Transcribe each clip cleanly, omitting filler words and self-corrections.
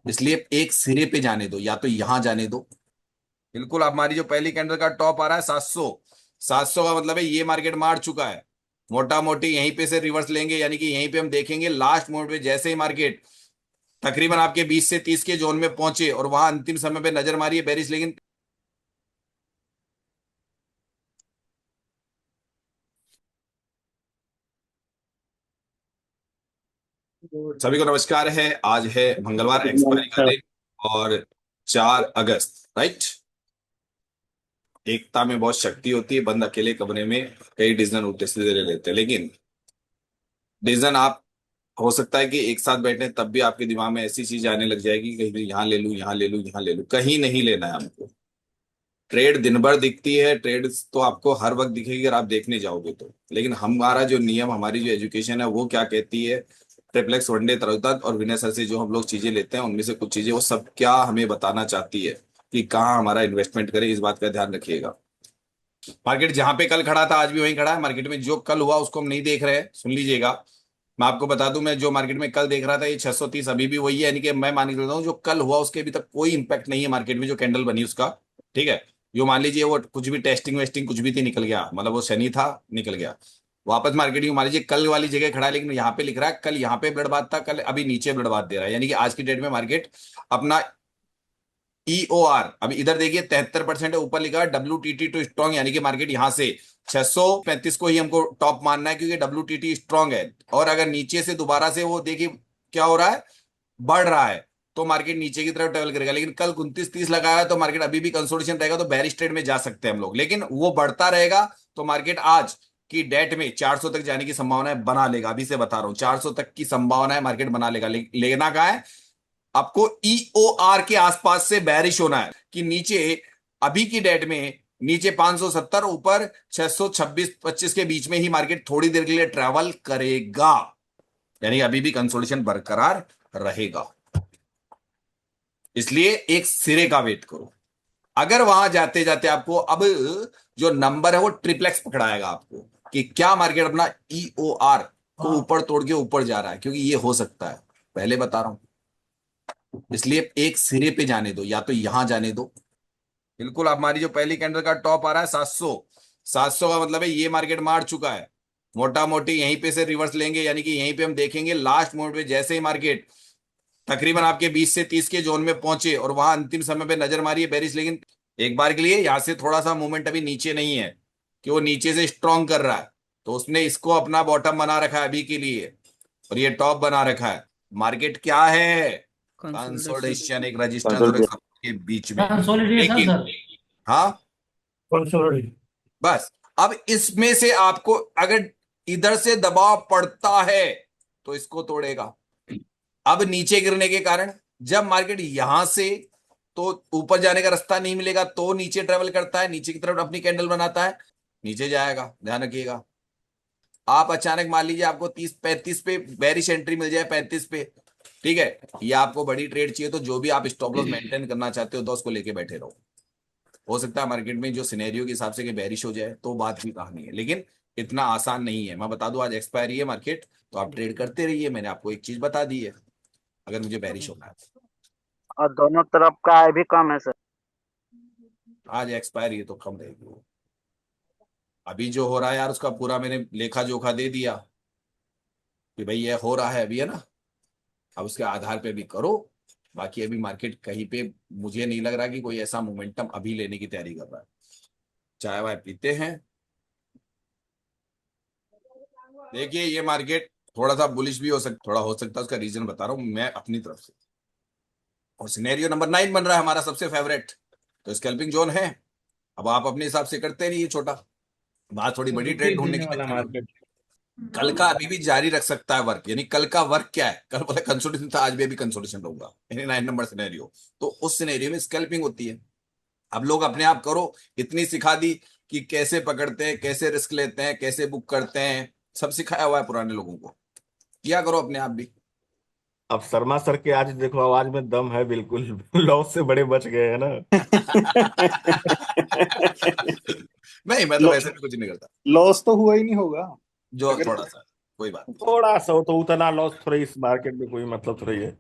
इसलिए एक सिरे पे जाने दो, या तो यहां जाने दो। बिल्कुल, आप हमारी जो पहली कैंडल का टॉप आ रहा है 700, 700 का मतलब है ये मार्केट मार चुका है। मोटा मोटी यहीं पे से रिवर्स लेंगे, यानी कि यहीं पे हम देखेंगे लास्ट मोमेंट पे जैसे ही मार्केट तकरीबन आपके 20 से 30 के जोन में पहुंचे और वहां अंतिम समय पे नजर मारी है बेरिश, लेकिन सभी को नमस्कार है। आज है मंगलवार, एक्सपायरी का दिन, और 4 अगस्त, राइट। एकता में बहुत शक्ति होती है, बंद अकेले कमरे में कई डिसीजन उल्टे सीधे ले लेते हैं, लेकिन डिसीजन आप हो सकता है कि एक साथ बैठे तब भी आपके दिमाग में ऐसी चीज आने लग जाएगी, कहीं भी यहाँ ले लूं, यहाँ ले लूं, यहाँ ले लूं, कहीं नहीं लेना है आपको। ट्रेड दिन भर दिखती है, ट्रेड तो आपको हर वक्त दिखेगी अगर आप देखने जाओगे तो, लेकिन हमारा जो नियम, हमारी जो एजुकेशन है वो क्या कहती है, ट्रिप्लेक्स, वनडे, तरकदर्द और विनय सर से जो हम लोग चीजें लेते हैं उनमें से कुछ चीजें वो सब क्या हमें बताना चाहती है कि कहाँ हमारा इन्वेस्टमेंट करें, इस बात का ध्यान रखिएगा। मार्केट जहां पे कल खड़ा था आज भी वहीं खड़ा है। मार्केट में जो कल हुआ उसको हम नहीं देख रहे हैं, सुन लीजिएगा। मैं आपको बता दूं, मैं जो मार्केट में कल देख रहा था ये 630 अभी भी वही है, यानी कि मैं मान के चलता हूँ जो कल हुआ उसके अभी तक कोई इंपैक्ट नहीं है मार्केट में, जो कैंडल बनी उसका। ठीक है, जो मान लीजिए वो कुछ भी टेस्टिंग वेस्टिंग कुछ भी थी, निकल गया, मतलब वो शनि था, निकल गया वापस मार्केट। मान लीजिए कल वाली जगह खड़ा है, लेकिन यहाँ पे लिख रहा है कल यहाँ पे ब्लडबाथ था, कल अभी नीचे ब्लडबाथ दे रहा है, यानी कि आज की डेट में मार्केट अपना ईओआर अभी इधर देखिए 73% है, ऊपर लिखा है WTT टू स्ट्रॉन्ग, यानी कि मार्केट यहां से 635 को ही हमको टॉप मानना है, क्योंकि WTT स्ट्रॉन्ग है। और अगर नीचे से दोबारा से वो देखिए क्या हो रहा है, बढ़ रहा है, तो मार्केट नीचे की तरफ ट्रेवल करेगा। लेकिन कल 29-30 लगाया है, तो मार्केट अभी भी कंसोलिडेशन रहेगा, तो बेरिश ट्रेड में जा सकते हैं हम लोग, लेकिन वो बढ़ता रहेगा। तो मार्केट आज की डेट में 400 तक जाने की संभावना है, बना लेगा, अभी से बता रहा हूं 400 तक की संभावना है, मार्केट बना लेगा। लेना कहा है आपको, ईओआर के आसपास से बैरिश होना है कि नीचे, अभी की डेट में नीचे 570, ऊपर 626-25 के बीच में ही मार्केट थोड़ी देर के लिए ट्रैवल करेगा, यानी अभी भी कंसोलिडेशन बरकरार रहेगा। इसलिए एक सिरे का वेट करो। अगर वहां जाते जाते आपको अब जो नंबर है वो ट्रिप्लेक्स पकड़ाएगा आपको कि क्या मार्केट अपना ईओआर को ऊपर तोड़ के ऊपर जा रहा है, क्योंकि ये हो सकता है, पहले बता रहा हूं। इसलिए एक सिरे पे जाने दो, या तो यहां जाने दो। बिल्कुल, आप हमारी जो पहली कैंडल का टॉप आ रहा है 700, 700 का मतलब है ये मार्केट मार चुका है। मोटा मोटी यहीं पे से रिवर्स लेंगे, यानी कि यहीं पे हम देखेंगे लास्ट मोमेंट पे जैसे ही मार्केट तकरीबन आपके 20 से 30 के जोन में पहुंचे और वहां अंतिम समय पे नजर मारी है बेरिश, लेकिन एक बार के लिए यहां से थोड़ा सा मूवमेंट अभी नीचे नहीं है कि वो नीचे से स्ट्रॉन्ग कर रहा है, तो उसने इसको अपना बॉटम बना रखा है अभी के लिए, और ये टॉप बना रखा है। मार्केट क्या है, कंसोलिडेशन। कंसोलिडेशन, एक रेजिस्टेंस और एक कंसोलिडेशन। सपोर्ट के बीच में। कंसोलिडेशन लेकिन सर। हाँ, कंसोलिडेशन। बस अब इसमें से आपको अगर इधर से दबाव पड़ता है तो इसको तोड़ेगा। अब नीचे गिरने के कारण जब मार्केट यहां से, तो ऊपर जाने का रास्ता नहीं मिलेगा, तो नीचे ट्रेवल करता है, नीचे की तरफ अपनी कैंडल बनाता है, नीचे जाएगा, ध्यान रखिएगा। आप अचानक मान लीजिए आपको 30-35 पे बेरिश एंट्री मिल जाए, 35 पे, ठीक है, ये आपको बड़ी ट्रेड चाहिए, तो जो भी आप स्टॉप लॉस मेंटेन करना चाहते हो तो उसको लेके बैठे रहो। हो सकता है मार्केट में जो सिनेरियो के हिसाब से कि बेरिश हो जाए तो बात भी कहानी है, लेकिन इतना आसान नहीं है। मैं बता दूं आज एक्सपायरी है मार्केट, तो आप ट्रेड करते रहिए, मैंने आपको एक चीज बता दी है, अगर मुझे बेरिश होना है। और दोनों तरफ का आय भी कम है सर। आज एक्सपायरी है तो कम रहेगी। अभी जो हो रहा है यार उसका पूरा मैंने लेखा जोखा दे दिया कि भाई ये हो रहा है अभी, है ना। अब उसके आधार पे भी करो। बाकी अभी मार्केट कहीं पे मुझे नहीं लग रहा कि कोई ऐसा मोमेंटम अभी लेने की तैयारी कर रहा है। चाय वाय पीते हैं। देखिए ये मार्केट थोड़ा सा बुलिश भी हो सकता, थोड़ा हो सकता है, उसका रीजन बता रहा हूँ मैं अपनी तरफ से। और सिनेरियो नंबर 9 बन रहा है हमारा सबसे फेवरेट, तो स्कैल्पिंग जोन है। अब आप अपने हिसाब से करते रहिए, छोटा बात थोड़ी तो बड़ी रुपये ट्रेड ढूंढने देने की वाला तैयारी करो। मार्केट। कल का अभी भी जारी रख सकता है वर्क, यानी कल का वर्क क्या है, कल बोला कंसोलिडेशन था, आज भी अभी कंसोलिडेशन रहूंगा, यानी 9 नंबर सिनेरियो। तो उस सिनेरियो में स्कैल्पिंग होती है। अब लोग अपने आप करो, इतनी सिखा दी कि कैसे पकड़ते हैं, कैसे रिस्क लेते हैं, कैसे बुक करते हैं, सब सिखाया हुआ है पुराने लोगों को, किया करो अपने आप भी। अब शर्मा सर के आज देखो आवाज में दम है बिल्कुल। लॉस से बड़े बच गए हैं ना। नहीं, मैं तो लो, वैसे भी कुछ नहीं करता, लॉस तो हुआ ही नहीं होगा जो अगर। थोड़ा सा, कोई बात नहीं। थोड़ा सा हो तो उतना लॉस थोड़ा इस मार्केट में कोई मतलब थोड़ा ही है।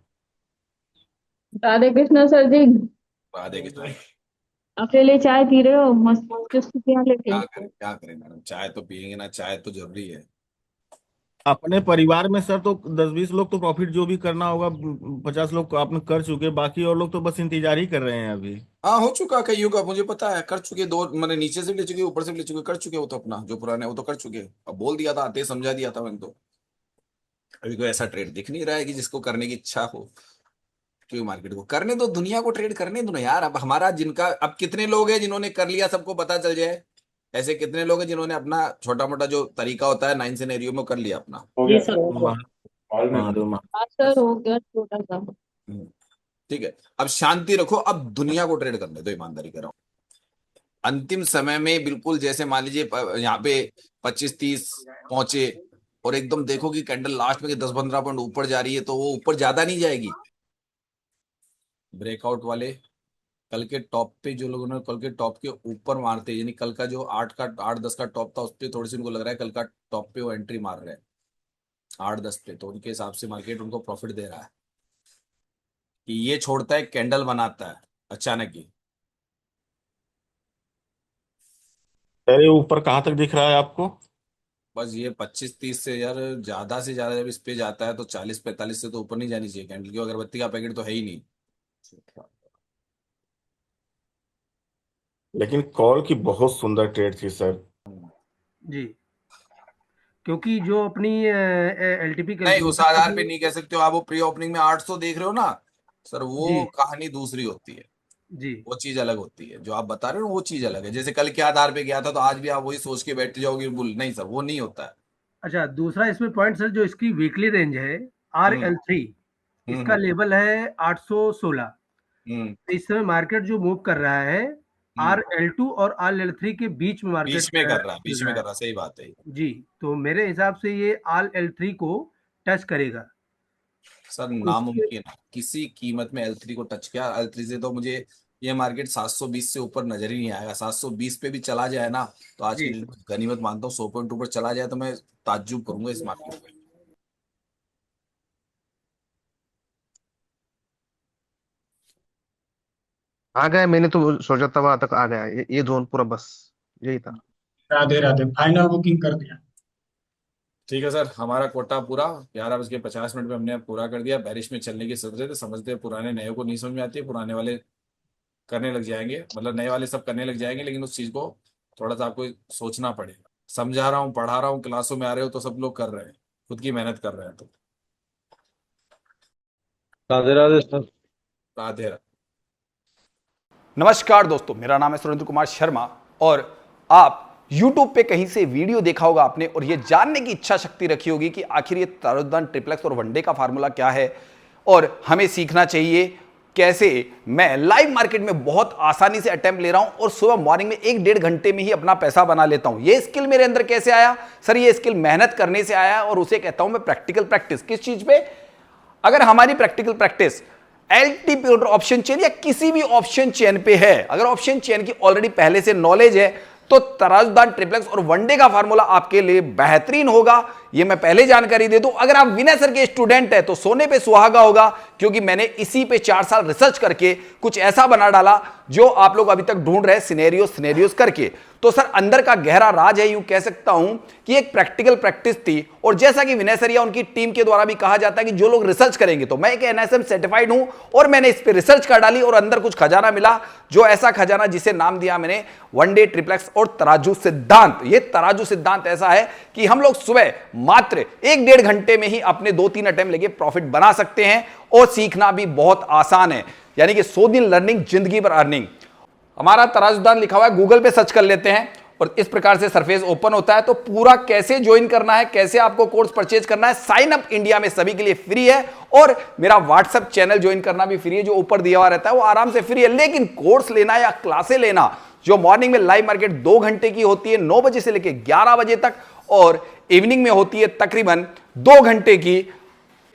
राधे कृष्ण सर जी। राधे कृष्ण। अकेले चाय पी रहे हो मस्त चुस्कियां लेके? क्या करें मैडम, चाय तो पियेंगे ना, चाय तो जरूरी है। अपने परिवार में सर तो 10-20 लोग तो प्रॉफिट जो भी करना होगा, 50 लोग को आपने कर चुके, बाकी और लोग तो बस इंतजार ही कर रहे हैं अभी। हाँ, हो चुका कईयों का, मुझे पता है, कर चुके दो, मैंने नीचे से भी ले चुके, ऊपर से भी ले चुके, कर चुके, वो तो अपना जो पुराने वो तो कर चुके। अब बोल दिया था, आते ही समझा दिया था मैंने तो। अभी कोई ऐसा ट्रेड दिख नहीं रहा है कि जिसको करने की इच्छा हो। क्यों, मार्केट को करने दो, दुनिया को ट्रेड करने दो ना यार। अब हमारा जिनका, अब कितने लोग हैं जिन्होंने कर लिया, सबको पता चल जाए। ऐसे कितने लोग हैं जिन्होंने अपना छोटा मोटा जो तरीका होता है 9 सिनेरियो में कर लिया अपना। जी सर हो गया। मालूम। हाँ सर हो गया छोटा सा। हम्म, ठीक है। अब शांति रखो, अब दुनिया को ट्रेड करने दो, ईमानदारी करो। अंतिम समय में बिल्कुल जैसे मान लीजिए यहाँ पे 25-30 पहुंचे, और एकदम देखो कि कैंडल लास्ट में 10-15 पॉइंट ऊपर जा रही है, तो वो ऊपर ज्यादा नहीं जाएगी। ब्रेकआउट वाले कल के टॉप पे, जो लोगों ने कल के टॉप के ऊपर मारते, यानी कल का जो 8-10 का टॉप था, उस पर थोड़ी सी उनको लग रहा है कल का टॉप पे वो एंट्री मार रहे हैं 8-10 पे, तो उनके हिसाब से मार्केट उनको प्रॉफिट दे रहा है कि ये छोड़ता है कैंडल बनाता है अचानक ही। अरे ऊपर कहाँ तक दिख रहा है आपको? बस ये 25-30 से यार, ज्यादा से ज्यादा जब इस पे जाता है तो 40-45 से तो ऊपर नहीं जानी चाहिए कैंडल की। अगरबत्ती का पैकेट तो है ही नहीं। लेकिन कॉल की बहुत सुंदर ट्रेड थी सर। जी, क्योंकि जो अपनी एलटीपी नहीं, उस कैलकुलेटर आधार पे जो। नहीं कह सकते हो आप। वो प्री ओपनिंग में 800 देख रहे हो ना सर, जी वो कहानी दूसरी होती है। जी। वो चीज अलग होती है, जो आप बता रहे हो वो चीज अलग है। जैसे कल के आधार पे गया था, तो आज भी आप वही सोच के बैठ जाओगे बुल, नहीं सर, वो नहीं होता है। अच्छा, दूसरा इसमें पॉइंट सर, जो इसकी वीकली रेंज है आर हम्म एल थ्री, इसका हम्म लेवल है 816। हम्म इस समय मार्केट जो मूव कर रहा है हम्म आर एल टू और आर एल थ्री के बीच में मार्केट बीच में कर रहा है, चल बीच में रहा कर है। रहा, सही बात है। जी, तो मेरे हिसाब से ये आर एल थ्री को टच करेगा। सर उसके नामुमकिन है किसी कीमत में L3 को टच किया। L3 से तो मुझे ये मार्केट 720 से ऊपर नजर ही नहीं आएगा। 720 पे भी चला जाए ना, तो आज की जी, डेट में गनीमत मानता हूँ। 100 पॉइंट ऊपर चला जाए तो मैं ताज्जुब करूंगा इस मार्केट पे। आ गया, मैंने तो सोचा था वहां तक आ गया, ये जोन पूरा, बस यही था। राधे राधे, फाइनल बुकिंग कर दिया। ठीक है सर, हमारा कोटा पूरा 11:50 में हमने पूरा कर दिया। बारिश में चलने की सोच रहे थे, समझते हैं पुराने नए को नहीं समझ में आती है। पुराने वाले करने लग जाएंगे, मतलब नए वाले सब करने लग जाएंगे, लेकिन उस चीज को थोड़ा सा आपको सोचना पड़ेगा। समझा रहा हूँ, पढ़ा रहा हूँ, क्लासों में आ रहे हो तो सब लोग कर रहे हैं, खुद की मेहनत कर रहे हैं, तो राधे राधे सर। राधे राधे। नमस्कार दोस्तों, मेरा नाम है सुरेंद्र कुमार शर्मा और आप YouTube पे कहीं से वीडियो देखा होगा आपने और ये जानने की इच्छा शक्ति रखी होगी कि आखिर ये तारुदान ट्रिप्लेक्स और वनडे का फार्मूला क्या है और हमें सीखना चाहिए कैसे मैं लाइव मार्केट में बहुत आसानी से अटेम्प्ट ले रहा हूं और सुबह मॉर्निंग में 1-1.5 घंटे में ही अपना पैसा बना लेता हूं। ये स्किल मेरे अंदर कैसे आया सर? ये स्किल मेहनत करने से आया और उसे कहता हूं मैं प्रैक्टिकल प्रैक्टिस। किस चीज पे? अगर हमारी practical practice LTP option chain या किसी भी ऑप्शन चेन पे है, अगर ऑप्शन चेन की ऑलरेडी पहले से नॉलेज है, तो तराजदान ट्रिप्लेक्स और वनडे का फार्मूला आपके लिए बेहतरीन होगा। ये मैं पहले जानकारी दे दूं। अगर आप विनय सर के स्टूडेंट है तो सोने पे सुहागा होगा, क्योंकि मैंने इसी पे 4 साल रिसर्च करके कुछ ऐसा बना डाला जो आप लोग अभी तक ढूंढ रहे सिनेरियोस करके। तो सर अंदर का गहरा राज है, यूं कह सकता हूं कि एक प्रैक्टिकल प्रैक्टिस थी। और जैसा कि विनय सर या उनकी टीम के द्वारा भी कहा जाता है कि जो लोग रिसर्च करेंगे, तो मैं एक एनएसएम सर्टिफाइड हूं और मैंने इस पे रिसर्च कर डाली और अंदर कुछ खजाना मिला, जो ऐसा खजाना जिसे नाम दिया मैंने वनडे ट्रिप्लेक्स और तराजू सिद्धांत। ये तराजू सिद्धांत ऐसा है कि हम लोग सुबह मात्र 1-1.5 घंटे में ही अपने 2-3 अटेम्प्ट लेके प्रॉफिट बना सकते हैं और सीखना भी बहुत आसान है। यानी कि 100 दिन लर्निंग, जिंदगी भर अर्निंग। हमारा तराजूदान लिखा हुआ है, गूगल पे सर्च कर लेते हैं और इस प्रकार से सरफेस ओपन होता है। तो पूरा कैसे ज्वाइन करना है, कैसे आपको कोर्स परचेज करना है, साइन अप इंडिया में सभी के लिए फ्री है और मेरा व्हाट्सएप चैनल ज्वाइन करना भी फ्री है, जो ऊपर दिया हुआ रहता है वो आराम से फ्री है। लेकिन कोर्स लेना या क्लासे लेना, जो मॉर्निंग में लाइव मार्केट 2 घंटे की होती है 9 बजे से लेकर 11 बजे तक, और इवनिंग में होती है तकरीबन 2 घंटे की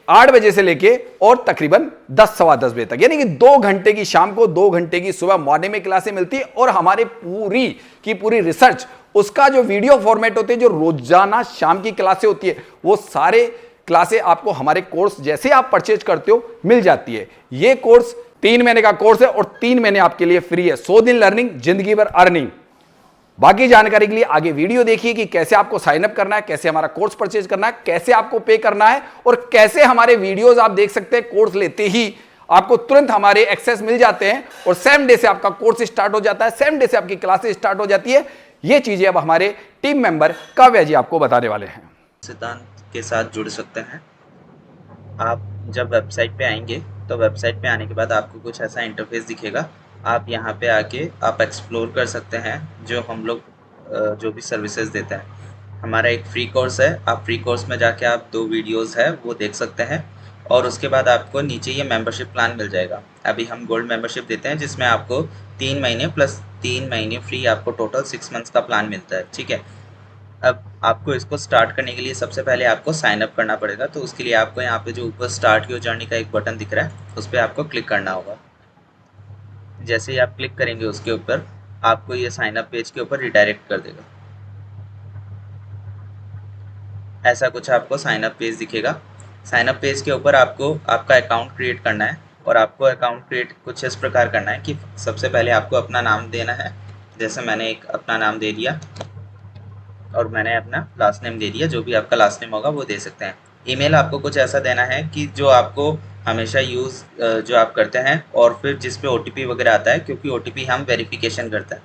8 बजे से लेके और तकरीबन 10-10:15 बजे तक, यानी कि 2 घंटे की शाम को, 2 घंटे की सुबह मॉर्निंग में क्लासें मिलती है। और हमारे पूरी की पूरी रिसर्च, उसका जो वीडियो फॉर्मेट होते हैं, जो रोजाना शाम की क्लासें होती है, वो सारे क्लासें आपको हमारे कोर्स जैसे आप परचेज करते हो मिल जाती है। ये कोर्स 3 महीने का कोर्स है और 3 महीने आपके लिए फ्री है। 100 दिन लर्निंग, जिंदगी भर अर्निंग। बाकी जानकारी के लिए आगे वीडियो देखिए कि कैसे आपको साइन अप करना है, कैसे हमारा कोर्स परचेज करना है, कैसे आपको पे करना है और कैसे हमारे वीडियोस आप देख सकते हैं। कोर्स लेते ही आपको तुरंत हमारे एक्सेस मिल जाते हैं और सेम डे से आपका कोर्स स्टार्ट हो जाता है, सेम डे से आपकी क्लासेस स्टार्ट हो जाती है। ये चीजें अब हमारे टीम मेंबर काव्या जी आपको बताने वाले हैं। सिद्धांत के साथ जुड़ सकते हैं। आप जब वेबसाइट पे आएंगे तो वेबसाइट पे आने के बाद आपको कुछ ऐसा इंटरफेस दिखेगा। आप यहाँ पे आके आप एक्सप्लोर कर सकते हैं जो हम लोग जो भी सर्विसेज देते हैं। हमारा एक फ्री कोर्स है, आप फ्री कोर्स में जाके आप 2 वीडियोस है वो देख सकते हैं और उसके बाद आपको नीचे ये मेंबरशिप प्लान मिल जाएगा। अभी हम गोल्ड मेंबरशिप देते हैं जिसमें आपको 3 महीने प्लस 3 महीने फ्री, आपको टोटल 6 मंथ्स का प्लान मिलता है। ठीक है, अब आपको इसको स्टार्ट करने के लिए सबसे पहले आपको साइन अप करना पड़ेगा। तो उसके लिए आपको यहाँ पे जो ऊपर स्टार्ट योर जर्नी का एक बटन दिख रहा है उस पर आपको क्लिक करना होगा। जैसे ही आप क्लिक करेंगे उसके ऊपर आपको ये साइन अप पेज के ऊपर रिडायरेक्ट कर देगा। ऐसा कुछ आपको साइन अप पेज दिखेगा। साइन अप पेज के ऊपर आपको आपका अकाउंट क्रिएट करना है और आपको अकाउंट क्रिएट कुछ इस प्रकार करना है कि सबसे पहले आपको अपना नाम देना है। जैसे मैंने एक अपना नाम दे दिया और मैंने अपना लास्ट नेम दे दिया, जो भी आपका लास्ट नेम होगा वो दे सकते हैं। ईमेल आपको कुछ ऐसा देना है कि जो आपको हमेशा यूज़ जो आप करते हैं और फिर जिस पे OTP वगैरह आता है, क्योंकि OTP हम वेरिफिकेशन करते हैं।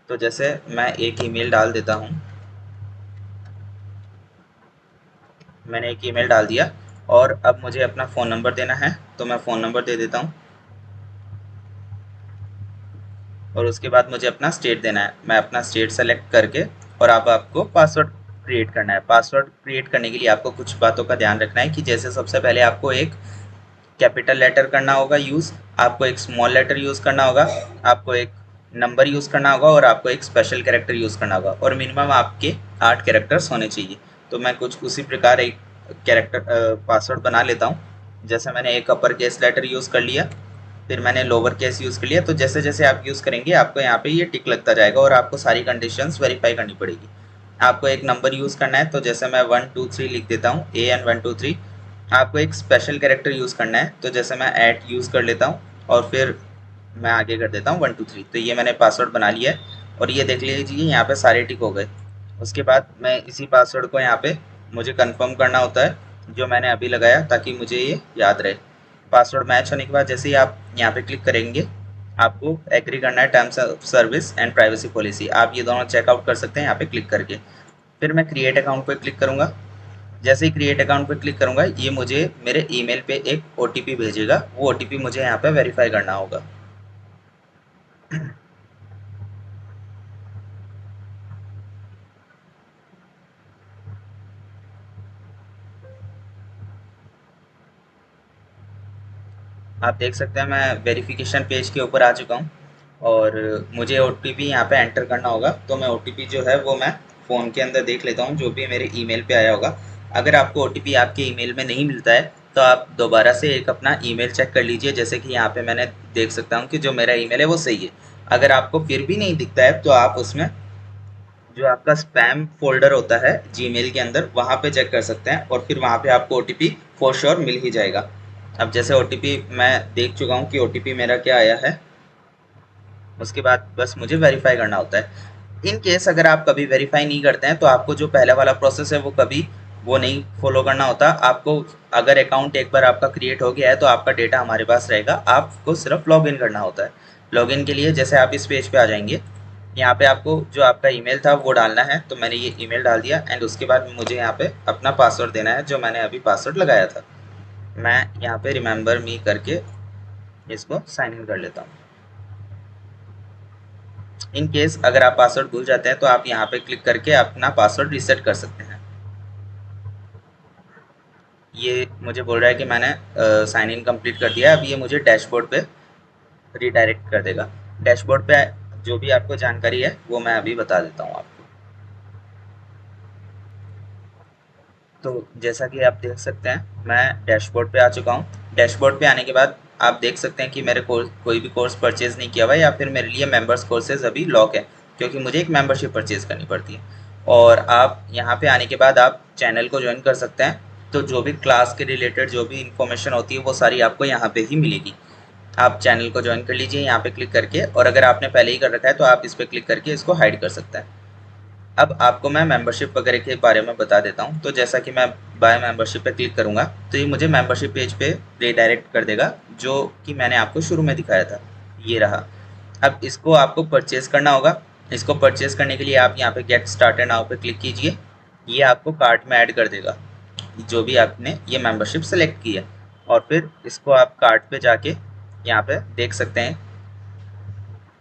तो जैसे मैं एक ईमेल डाल देता हूँ, मैंने एक ईमेल डाल दिया और अब मुझे अपना फ़ोन नंबर देना है तो मैं फ़ोन नंबर दे देता हूँ और उसके बाद मुझे अपना स्टेट देना है। मैं अपना स्टेट सेलेक्ट करके और अब आपको पासवर्ड क्रिएट करना है। पासवर्ड क्रिएट करने के लिए आपको कुछ बातों का ध्यान रखना है कि जैसे सबसे पहले आपको एक कैपिटल लेटर करना होगा यूज़, आपको एक स्मॉल लेटर यूज़ करना होगा, आपको एक नंबर यूज़ करना होगा और आपको एक स्पेशल कैरेक्टर यूज़ करना होगा और मिनिमम आपके 8 कैरेक्टर्स होने चाहिए। तो मैं कुछ उसी प्रकार एक कैरेक्टर पासवर्ड बना लेता हूँ। जैसे मैंने एक अपर केस लेटर यूज़ कर लिया, फिर मैंने लोअर केस यूज़ कर लिया। तो जैसे जैसे आप यूज़ करेंगे आपको यहाँ पे ये टिक लगता जाएगा और आपको सारी कंडीशंस वेरीफाई करनी पड़ेगी। आपको एक नंबर यूज़ करना है तो जैसे मैं 1 2 3 लिख देता हूँ, AN 1 2 3। आपको एक स्पेशल कैरेक्टर यूज़ करना है तो जैसे मैं @ यूज़ कर लेता हूँ और फिर मैं आगे कर देता हूँ 1 2 3। तो ये मैंने पासवर्ड बना लिया है और ये देख लीजिए यहाँ पे सारे टिक हो गए। उसके बाद मैं इसी पासवर्ड को यहाँ पे मुझे कंफर्म करना होता है जो मैंने अभी लगाया, ताकि मुझे ये याद रहे। पासवर्ड मैच होने के बाद जैसे ही आप यहाँ पे क्लिक करेंगे आपको एग्री करना है terms of service and privacy policy. आप ये दोनों चेकआउट कर सकते हैं यहाँ पे क्लिक करके। फिर मैं क्रिएट अकाउंट पे क्लिक करूँगा। जैसे ही क्रिएट अकाउंट पे क्लिक करूँगा ये मुझे मेरे ईमेल पे एक OTP भेजेगा। वो OTP मुझे यहाँ पे वेरीफाई करना होगा। आप देख सकते हैं मैं वेरिफिकेशन पेज के ऊपर आ चुका हूँ और मुझे OTP यहाँ पे एंटर करना होगा। तो मैं OTP जो है वो मैं फ़ोन के अंदर देख लेता हूँ जो भी मेरे ईमेल पे आया होगा। अगर आपको OTP आपके ईमेल में नहीं मिलता है तो आप दोबारा से एक अपना ईमेल चेक कर लीजिए। जैसे कि यहाँ पे मैंने देख सकता हूँ कि जो मेरा ईमेल है वो सही है। अगर आपको फिर भी नहीं दिखता है तो आप उसमें जो आपका स्पैम फोल्डर होता है जीमेल के अंदर वहाँ पे चेक कर सकते हैं और फिर वहाँ पे आपको OTP फॉर श्योर मिल ही जाएगा। अब जैसे OTP मैं देख चुका हूँ कि OTP मेरा क्या आया है, उसके बाद बस मुझे वेरीफाई करना होता है। इन केस अगर आप कभी वेरीफाई नहीं करते हैं तो आपको जो पहला वाला प्रोसेस है वो कभी वो नहीं फॉलो करना होता। आपको अगर अकाउंट एक बार आपका क्रिएट हो गया है तो आपका डेटा हमारे पास रहेगा, आपको सिर्फ लॉगिन करना होता है। लॉगिन के लिए जैसे आप इस पेज पे आ जाएंगे, यहाँ पे आपको जो आपका ईमेल था वो डालना है। तो मैंने ये ईमेल डाल दिया एंड उसके बाद मुझे यहाँ पे अपना पासवर्ड देना है जो मैंने अभी पासवर्ड लगाया था। मैं यहाँ पे रिमेंबर मी करके इसको साइन इन कर लेता हूँ। इन केस अगर आप पासवर्ड भूल जाते हैं तो आप यहाँ पे क्लिक करके अपना पासवर्ड रीसेट कर सकते हैं। ये मुझे बोल रहा है कि मैंने साइन इन कंप्लीट कर दिया है। अब ये मुझे डैशबोर्ड पे रिडायरेक्ट कर देगा। डैशबोर्ड पे जो भी आपको जानकारी है वो मैं अभी बता देता हूँ आपको। तो जैसा कि आप देख सकते हैं मैं डैशबोर्ड पे आ चुका हूँ। डैशबोर्ड पे आने के बाद आप देख सकते हैं कि मेरे कोई भी कोर्स परचेज़ नहीं किया हुआ है या फिर मेरे लिए मेंबर्स कोर्सेज अभी लॉक है, क्योंकि मुझे एक मेंबरशिप परचेज़ करनी पड़ती है। और आप यहाँ पे आने के बाद आप चैनल को ज्वाइन कर सकते हैं तो जो भी क्लास के रिलेटेड जो भी इंफॉर्मेशन होती है वो सारी आपको यहाँ पे ही मिलेगी। आप चैनल को ज्वाइन कर लीजिए यहाँ पे क्लिक करके, और अगर आपने पहले ही कर रखा है तो आप इस पर क्लिक करके इसको हाइड कर सकते हैं। अब आपको मैं मेंबरशिप वगैरह के बारे में बता देता हूँ। तो जैसा कि मैं बाय मेंबरशिप पे क्लिक करूँगा तो ये मुझे मेंबरशिप पेज पे रीडायरेक्ट कर देगा, जो कि मैंने आपको शुरू में दिखाया था, ये रहा। अब इसको आपको परचेज करना होगा। इसको परचेज करने के लिए आप यहाँ पे गेट स्टार्टेड नाउ पे क्लिक कीजिए। ये आपको कार्ट में ऐड कर देगा जो भी आपने ये मेंबरशिप सेलेक्ट की है, और फिर इसको आप कार्ट पे जाके यहाँ पे देख सकते हैं।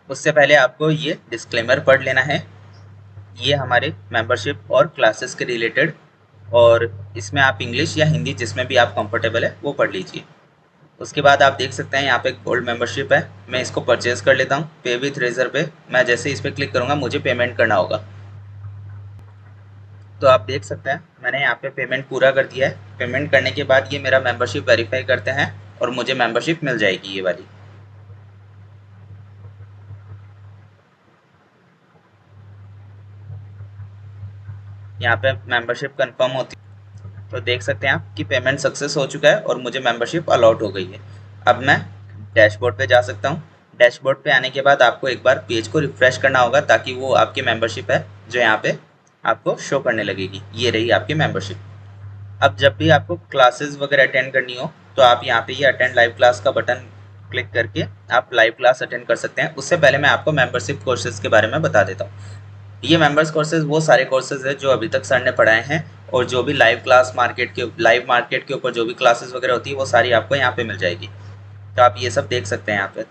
उससे पहले आपको ये डिस्क्लेमर पढ़ लेना है, ये हमारे मेंबरशिप और क्लासेस के रिलेटेड, और इसमें आप इंग्लिश या हिंदी जिसमें भी आप कंफर्टेबल है वो पढ़ लीजिए। उसके बाद आप देख सकते हैं यहाँ पे गोल्ड मेंबरशिप है, मैं इसको परचेज कर लेता हूँ। पे विथ रेजर पे मैं जैसे इस पर क्लिक करूँगा मुझे पेमेंट करना होगा। तो आप देख सकते हैं मैंने यहाँ पे पेमेंट पूरा कर दिया है। पेमेंट करने के बाद ये मेरा मेंबरशिप वेरीफाई करते हैं और मुझे मेंबरशिप मिल जाएगी ये वाली। यहाँ पे मेंबरशिप कंफर्म होती है तो देख सकते हैं आप कि पेमेंट सक्सेस हो चुका है और मुझे मेंबरशिप अलॉट हो गई है। अब मैं डैशबोर्ड पे जा सकता हूँ। डैशबोर्ड पे आने के बाद आपको एक बार पेज को रिफ्रेश करना होगा ताकि वो आपकी मेंबरशिप है जो यहाँ पे आपको शो करने लगेगी। ये रही आपकी मेंबरशिप। अब जब भी आपको क्लासेस वगैरह अटेंड करनी हो तो आप यहाँ पे ये अटेंड लाइव क्लास का बटन क्लिक करके आप लाइव क्लास अटेंड कर सकते हैं। उससे पहले मैं आपको मेंबरशिप कोर्सेज के बारे में बता देता हूँ। ये मेंबर्स कोर्सेज वो सारे कोर्सेज है जो अभी तक सर ने पढ़ाए हैं, और जो भी लाइव मार्केट के ऊपर जो भी क्लासेस वगैरह होती है वो सारी आपको यहाँ पे मिल जाएगी। तो आप ये सब देख सकते हैं यहाँ पे,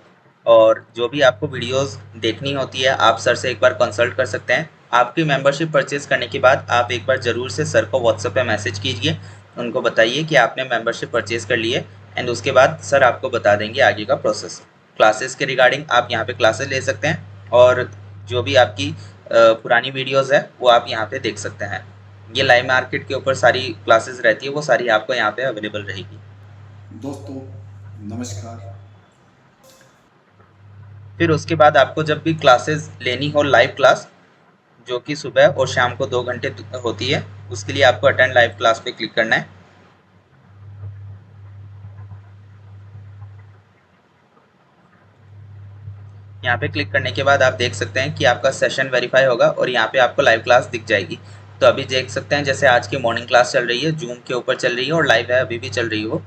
और जो भी आपको वीडियोस देखनी होती है आप सर से एक बार कंसल्ट कर सकते हैं। आपकी मेंबरशिप परचेज करने के बाद आप एक बार ज़रूर से सर को व्हाट्सएप पे मैसेज कीजिए, उनको बताइए कि आपने मेंबरशिप परचेज कर ली है, एंड उसके बाद सर आपको बता देंगे आगे का प्रोसेस। क्लासेस के रिगार्डिंग आप यहाँ पे क्लासेस ले सकते हैं, और जो भी आपकी पुरानी वीडियोस है वो आप यहाँ पे देख सकते हैं। ये लाइव मार्केट के ऊपर सारी क्लासेस रहती है, वो सारी आपको यहाँ पे अवेलेबल रहेगी। दोस्तों नमस्कार। फिर उसके बाद आपको जब भी क्लासेस लेनी हो, लाइव क्लास जो कि सुबह और शाम को 2 घंटे होती है, उसके लिए आपको अटेंड लाइव क्लास पे क्लिक करना है। यहाँ पे क्लिक करने के बाद आप देख सकते हैं कि आपका सेशन वेरीफाई होगा और यहाँ पे आपको लाइव क्लास दिख जाएगी। तो अभी देख सकते हैं जैसे आज की मॉर्निंग क्लास चल रही है, जूम के ऊपर चल रही है और लाइव है, अभी भी चल रही है वो,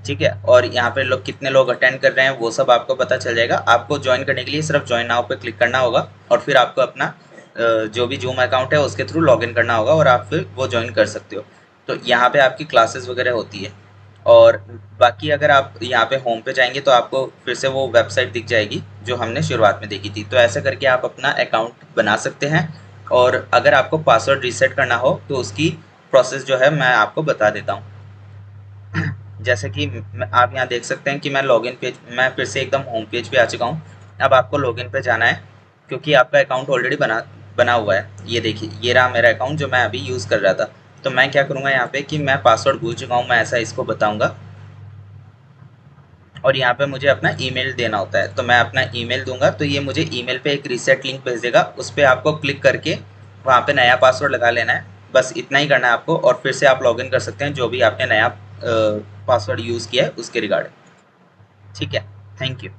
ठीक है। और यहाँ पे लोग कितने लोग अटेंड कर रहे हैं वो सब आपको पता चल जाएगा। आपको ज्वाइन करने के लिए सिर्फ ज्वाइन नाउ पे क्लिक करना होगा, और फिर आपको अपना जो भी जूम अकाउंट है उसके थ्रू लॉगिन करना होगा और आप फिर वो ज्वाइन कर सकते हो। तो यहाँ पे आपकी क्लासेस वगैरह होती है। और बाकी अगर आप यहाँ पे होम पे जाएंगे तो आपको फिर से वो वेबसाइट दिख जाएगी जो हमने शुरुआत में देखी थी। तो ऐसे करके आप अपना अकाउंट बना सकते हैं, और अगर आपको पासवर्ड रीसेट करना हो तो उसकी प्रोसेस जो है मैं आपको बता देता हूँ। जैसे कि आप यहाँ देख सकते हैं कि मैं लॉगिन पेज, मैं फिर से एकदम होम पेज पे आ चुका हूँ। अब आपको लॉगिन पे जाना है क्योंकि आपका अकाउंट ऑलरेडी बना हुआ है। ये देखिए, ये रहा मेरा अकाउंट जो मैं अभी यूज़ कर रहा था। तो मैं क्या करूँगा यहाँ पे कि मैं पासवर्ड भूल चुका हूँ, मैं ऐसा इसको बताऊँगा, और यहाँ पे मुझे अपना ईमेल देना होता है। तो मैं अपना ईमेल दूंगा तो ये मुझे ईमेल पे एक रीसेट लिंक भेज देगा, उस पर आपको क्लिक करके वहाँ पे नया पासवर्ड लगा लेना है। बस इतना ही करना है आपको, और फिर से आप लॉगिन कर सकते हैं जो भी आपने नया पासवर्ड यूज़ किया है उसके रिगार्डिंग। ठीक है, थैंक यू।